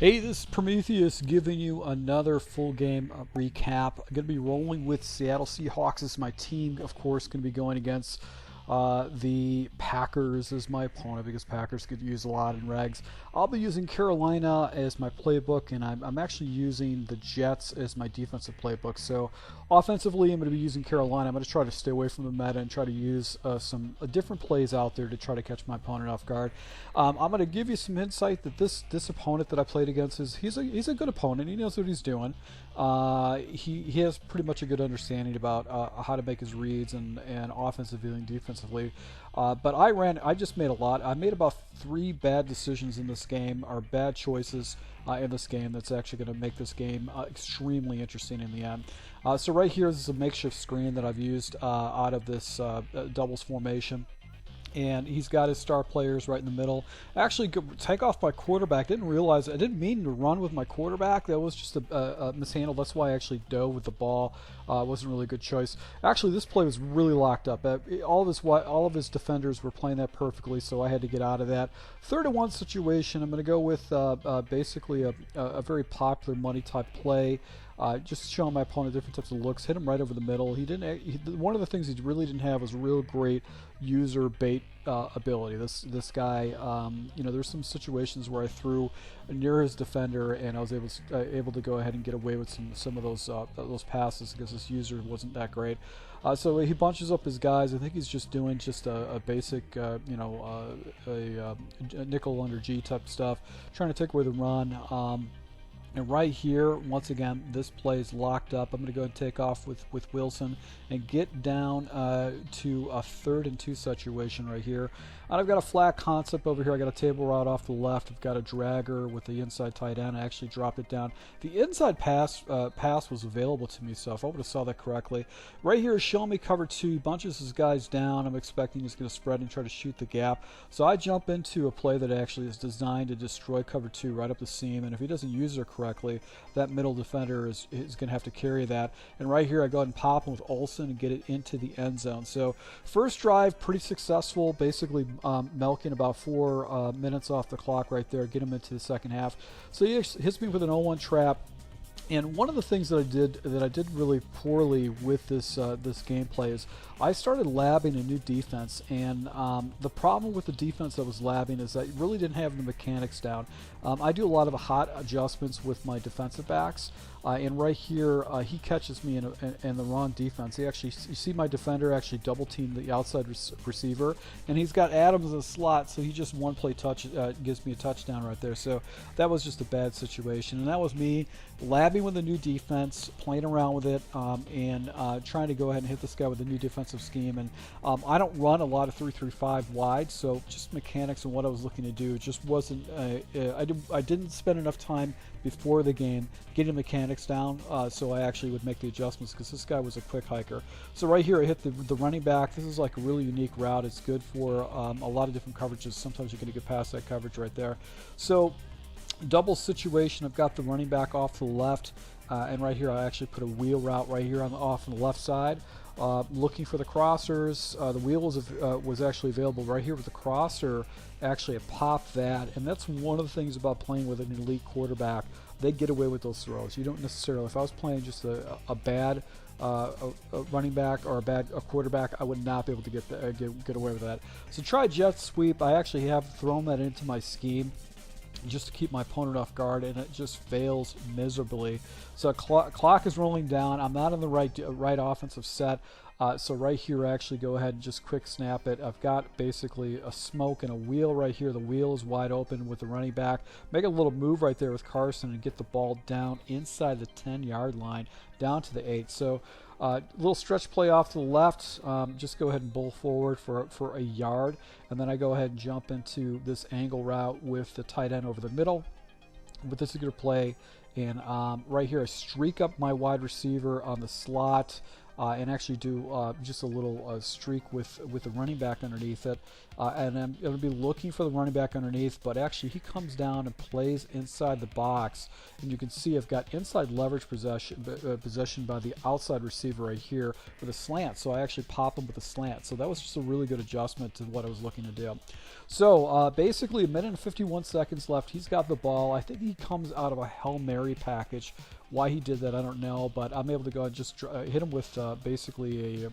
Hey, this is Prometheus giving you another full game recap. I'm going to be rolling with Seattle Seahawks as my team. Of course, going to be going against the Packers as my opponent because Packers could use a lot in Regs. I'll be using Carolina as my playbook, and I'm actually using the Jets as my defensive playbook. So offensively, I'm going to be using Carolina. I'm going to try to stay away from the meta and try to use some different plays out there to try to catch my opponent off guard. I'm going to give you some insight that this opponent that I played against he's a good opponent. He knows what he's doing. He has pretty much a good understanding about how to make his reads and offensively and defensively. But I just made a lot. I made about 3 bad decisions in this game, or bad choices in this game that's actually going to make this game extremely interesting in the end. So right here, this is a makeshift screen that I've used out of this doubles formation. And he's got his star players right in the middle. Actually, take off my quarterback. Didn't realize I didn't mean to run with my quarterback. That was just a mishandle. That's why I actually dove with the ball. Wasn't really a good choice. Actually, this play was really locked up. All of his defenders were playing that perfectly, so I had to get out of that. 3-1 situation. I'm going to go with basically a very popular money type play. Just showing my opponent different types of looks. Hit him right over the middle. One of the things he really didn't have was real great user bait ability. This guy, there's some situations where I threw near his defender and I was able to go ahead and get away with some of those passes because this user wasn't that great. So he bunches up his guys. I think he's just doing a basic, a nickel under G type stuff, trying to take away the run. And right here, once again, this play is locked up. I'm going to go and take off with Wilson and get down to a 3rd and 2 situation right here. And I've got a flat concept over here. I got a table route off to the left. I've got a dragger with the inside tight end. I actually dropped it down. The inside pass was available to me, so if I would have saw that correctly. Right here is showing me cover 2. He bunches his guys down. I'm expecting he's going to spread and try to shoot the gap. So I jump into a play that actually is designed to destroy cover 2 right up the seam. And if he doesn't use it correctly, that middle defender is going to have to carry that. And right here, I go ahead and pop him with Olsen and get it into the end zone. So first drive, pretty successful, basically milking about 4 minutes off the clock right there, get him into the second half. So he hits me with an 0-1 trap. And one of the things that I did really poorly with this gameplay is I started labbing a new defense, and the problem with the defense I was labbing is I really didn't have the mechanics down. I do a lot of hot adjustments with my defensive backs, and right here he catches me in the wrong defense. You see my defender actually double team the outside receiver, and he's got Adams in the slot, so he just one play gives me a touchdown right there. So that was just a bad situation, and that was me labbing with a new defense, playing around with it, and trying to go ahead and hit this guy with a new defensive scheme. And I don't run a lot of 3-3-5 wide, so just mechanics and what I was looking to do just wasn't. I didn't spend enough time before the game getting mechanics down, so I actually would make the adjustments because this guy was a quick hiker. So right here I hit the running back. This is like a really unique route. It's good for a lot of different coverages. Sometimes you're going to get past that coverage right there. So double situation, I've got the running back off to the left, and right here I actually put a wheel route right here off on the left side. Looking for the crossers. The wheel was actually available right here with the crosser. Actually, I popped that, and that's one of the things about playing with an elite quarterback. They get away with those throws. You don't necessarily. If I was playing just a bad a running back or a quarterback, I would not be able to get away with that. So try jet sweep. I actually have thrown that into my scheme just to keep my opponent off guard, and it just fails miserably. So clock is rolling down. I'm not in the right offensive set. So right here, I actually go ahead and just quick snap it. I've got basically a smoke and a wheel right here. The wheel is wide open with the running back. Make a little move right there with Carson and get the ball down inside the 10-yard line, down to the 8. So little stretch play off to the left. Just go ahead and bull forward for a yard, and then I go ahead and jump into this angle route with the tight end over the middle. But this is a good play, and right here I streak up my wide receiver on the slot. and actually do just a little streak with the running back underneath it. And I'm going to be looking for the running back underneath, but actually he comes down and plays inside the box. And you can see I've got inside leverage possession by the outside receiver right here with a slant. So I actually pop him with a slant. So that was just a really good adjustment to what I was looking to do. So basically a minute and 51 seconds left. He's got the ball. I think he comes out of a Hail Mary package. Why he did that, I don't know, but I'm able to go and just hit him with basically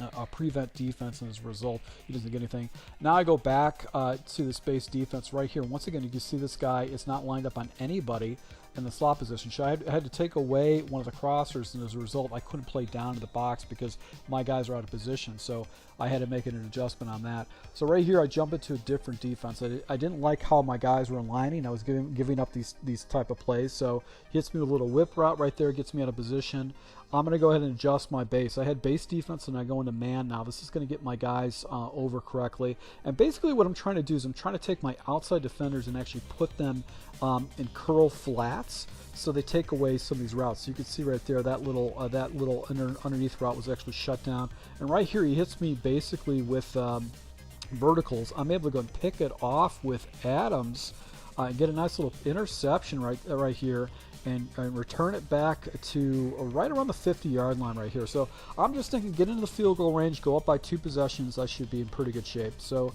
a prevent defense, and as a result, he doesn't get anything. Now I go back to the space defense right here. Once again, you can see this guy is not lined up on anybody in the slot position. So I had to take away one of the crossers, and as a result, I couldn't play down to the box because my guys are out of position. So I had to make an adjustment on that. So right here, I jump into a different defense. I didn't like how my guys were aligning. I was giving up these type of plays. So he hits me with a little whip route right there, gets me out of position. I'm going to go ahead and adjust my base. I had base defense, and I go into man now. This is going to get my guys over correctly. And basically what I'm trying to do is I'm trying to take my outside defenders and actually put them in curl flats, so they take away some of these routes. So you can see right there that little underneath route was actually shut down. And right here he hits me basically with verticals. I'm able to go and pick it off with Adams and get a nice little interception right here. And return it back to right around the 50-yard line right here. So I'm just thinking, get into the field goal range, go up by 2 possessions. I should be in pretty good shape. So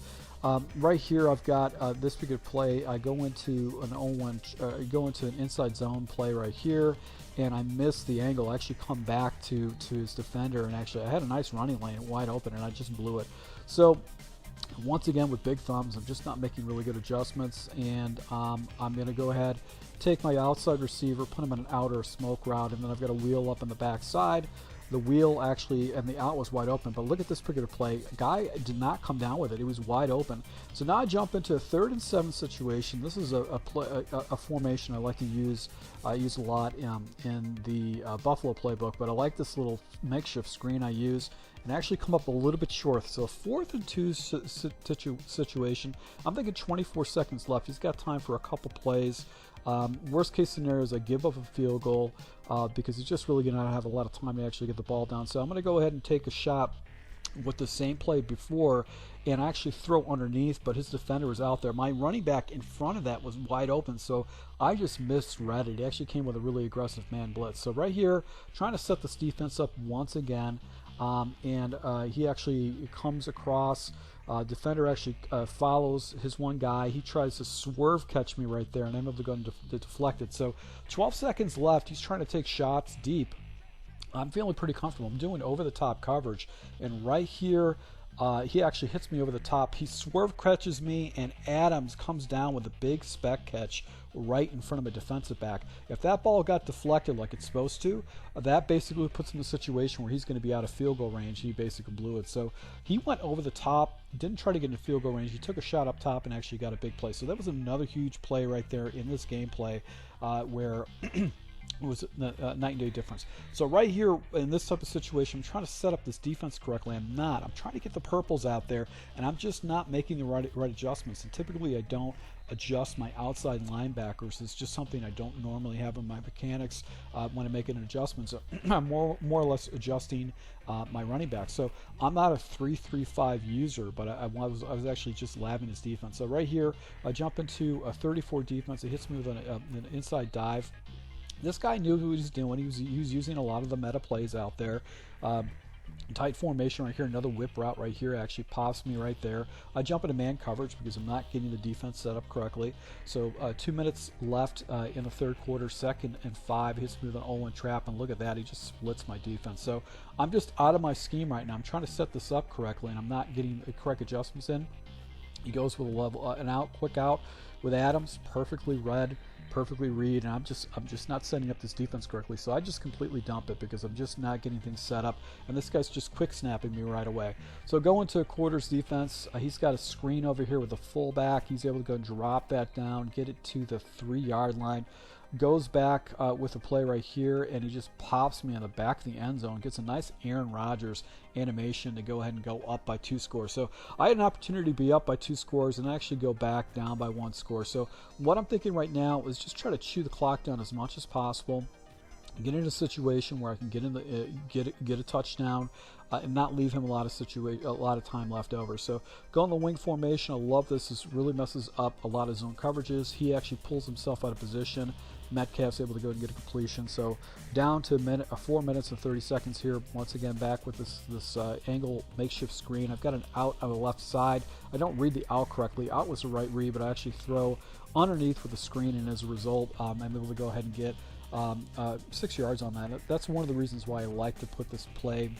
right here, I've got this particular play. I go into an 0-1, go into an inside zone play right here, and I miss the angle. I actually come back to his defender, and actually I had a nice running lane wide open, and I just blew it. So once again, with big thumbs, I'm just not making really good adjustments, and I'm going to go ahead, take my outside receiver, put him in an outer smoke route, and then I've got a wheel up on the backside. The wheel actually, and the out was wide open, but look at this particular play. Guy did not come down with it. He was wide open. So now I jump into a 3rd and 7 situation. This is a formation I like to use. I use a lot in the Buffalo playbook, but I like this little makeshift screen I use and actually come up a little bit short. So a 4th and 2 situation. I'm thinking 24 seconds left. He's got time for a couple plays. Worst case scenario is I give up a field goal because he's just really going to have a lot of time to actually get the ball down. So I'm going to go ahead and take a shot with the same play before and actually throw underneath, but his defender was out there. My running back in front of that was wide open, so I just misread it. He actually came with a really aggressive man blitz. So right here, trying to set this defense up once again, and he actually comes across. Defender actually follows his one guy. He tries to swerve catch me right there, and I'm able to go and deflect it. So 12 seconds left. He's trying to take shots deep. I'm feeling pretty comfortable. I'm doing over-the-top coverage, and right here, he actually hits me over the top. He swerve catches me, and Adams comes down with a big spec catch right in front of a defensive back. If that ball got deflected like it's supposed to, that basically puts him in a situation where he's going to be out of field goal range. He basically blew it. So he went over the top, didn't try to get into field goal range. He took a shot up top and actually got a big play. So that was another huge play right there in this gameplay where it was a night and day difference. So right here in this type of situation, I'm trying to set up this defense correctly. I'm not. I'm trying to get the purples out there, and I'm just not making the right adjustments. And typically I don't adjust my outside linebackers. It's just something I don't normally have in my mechanics when I'm making an adjustment. So I'm more or less adjusting my running back. So I'm not a 3-3-5 user, but I was actually just labbing his defense. So right here, I jump into a 34 defense. It hits me with an inside dive. This guy knew what he was doing. He was using a lot of the meta plays out there. Tight formation right here, another whip route right here actually pops me right there. I jump into man coverage because I'm not getting the defense set up correctly. So 2 minutes left in the third quarter, 2nd and 5, hits me with an 0-1 trap, and look at that, he just splits my defense. So I'm just out of my scheme right now. I'm trying to set this up correctly, and I'm not getting the correct adjustments in. He goes with a level, an out, quick out with Adams, perfectly read, and I'm just not setting up this defense correctly. So I just completely dump it because I'm just not getting things set up, and this guy's just quick snapping me right away. So go into a quarters defense. He's got a screen over here with a fullback. He's able to go and drop that down, get it to the 3-yard line. Goes back with a play right here, and he just pops me on the back of the end zone. Gets a nice Aaron Rodgers animation to go ahead and go up by 2 scores. So I had an opportunity to be up by 2 scores and actually go back down by 1 score. So what I'm thinking right now is just try to chew the clock down as much as possible. get in a situation where I can get in the get a touchdown and not leave him a lot of time left over. So go in the wing formation. I love this. This really messes up a lot of zone coverages. He actually pulls himself out of position. Metcalf's able to go and get a completion. So down to 4 minutes and 30 seconds here. Once again, back with this angle makeshift screen. I've got an out on the left side. I don't read the out correctly. Out was the right read, but I actually throw underneath with the screen, and as a result, I'm able to go ahead and get 6 yards on that. That's one of the reasons why I like to put this play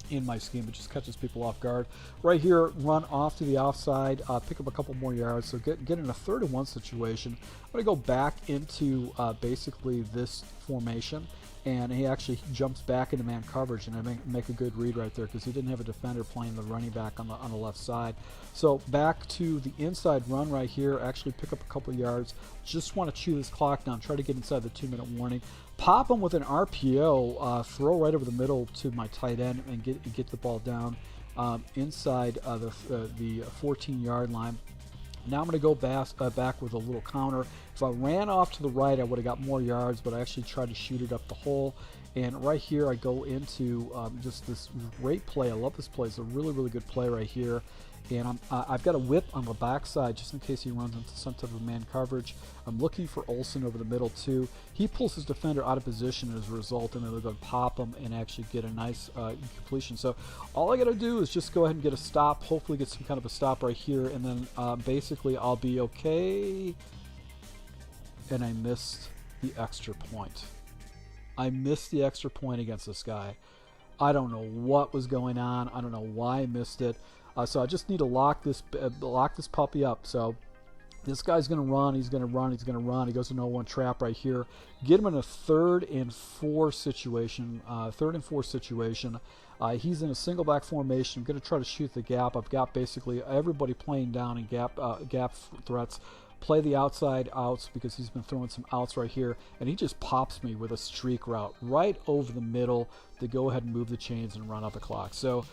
in my scheme. It just catches people off guard. Right here, run off to the offside, pick up a couple more yards. So get in a 3rd and 1 situation. I'm going to go back into basically this formation, and he actually jumps back into man coverage, and I make a good read right there because he didn't have a defender playing the running back on the left side. So back to the inside run right here, actually pick up a couple yards. Just want to chew this clock down, try to get inside the 2-minute warning. Pop him with an RPO, throw right over the middle to my tight end and get the ball down inside the 14-yard line. Now I'm going to go back with a little counter. If I ran off to the right, I would have got more yards, but I actually tried to shoot it up the hole. And right here, I go into just this great play. I love this play. It's a really, really good play right here. And I've got a whip on the backside just in case he runs into some type of man coverage. I'm looking for Olsen over the middle too. He pulls his defender out of position as a result, and then they're going to pop him and actually get a nice completion. So all I got to do is just go ahead and get a stop, hopefully get some kind of a stop right here, and then basically I'll be okay. And I missed the extra point. I missed the extra point against this guy. I don't know what was going on. I don't know why I missed it. So I just need to lock this puppy up. So this guy's going to run. He's going to run. He's going to run. He goes to no one trap right here. Get him in a 3rd and 4 situation. He's in a single back formation. I'm going to try to shoot the gap. I've got basically everybody playing down in gap threats. Play the outside outs because he's been throwing some outs right here, and he just pops me with a streak route right over the middle to go ahead and move the chains and run out the clock. So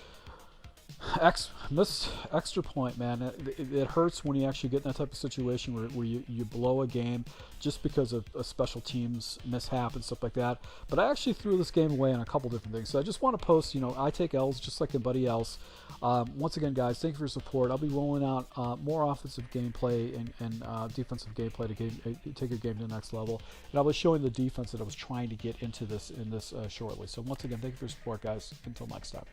missed extra point, man. It hurts when you actually get in that type of situation where you blow a game just because of a special teams mishap and stuff like that. But I actually threw this game away on a couple different things. So I just want to post, I take L's just like anybody else. Once again, guys, thank you for your support. I'll be rolling out more offensive gameplay and defensive gameplay to take your game to the next level. And I'll be showing the defense that I was trying to get into this shortly. So once again, thank you for your support, guys. Until next time.